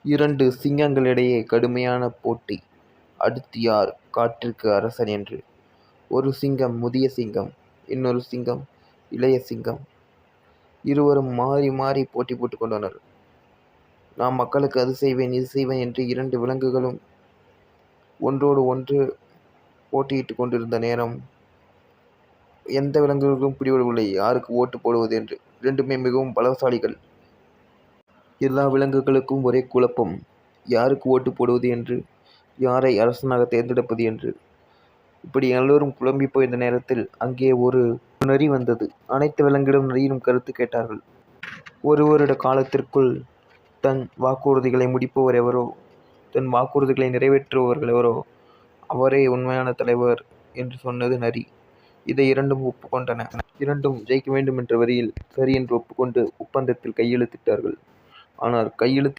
இரண்டு சிங்கங்களிடையே கடுமையான போட்டி. அடுத்து யார் காட்டிற்கு அரசன் என்று. ஒரு சிங்கம் முதிய சிங்கம், இன்னொரு சிங்கம் இளைய சிங்கம். இருவரும் மாறி மாறி போட்டி போட்டுக் கொண்டனர். நான் மக்களுக்கு அது செய்வேன் இது செய்வேன் என்று இரண்டு விலங்குகளும் ஒன்றோடு ஒன்று போட்டியிட்டுக் கொண்டிருந்த நேரம் எந்த விலங்குகளுக்கும் பிடிபடவில்லை யாருக்கு ஓட்டு போடுவது என்று. இரண்டுமே மிகவும் பலசாலிகள். எல்லா விலங்குகளுக்கும் ஒரே குழப்பம், யாருக்கு ஓட்டு போடுவது என்று, யாரை அரசனாக தேர்ந்தெடுப்பது என்று. இப்படி எல்லோரும் குழம்பி போயிருந்த நேரத்தில் அங்கே ஒரு நரி வந்தது. அனைத்து விலங்குகளும் நரியிடம் கருத்து கேட்டார்கள். ஒரு வருட காலத்திற்குள் தன் வாக்குறுதிகளை முடிப்பவர் எவரோ, தன் வாக்குறுதிகளை நிறைவேற்றுபவர்கள் எவரோ அவரே உண்மையான தலைவர் என்று சொன்னது நரி. இதை இரண்டும் ஒப்புக்கொண்டன. இரண்டும் ஜெயிக்க வேண்டும் என்ற வரியில் சரி என்று ஒப்புக்கொண்டு ஒப்பந்தத்தில் கையெழுத்திட்டார்கள். ஆனால் கையெழுத்து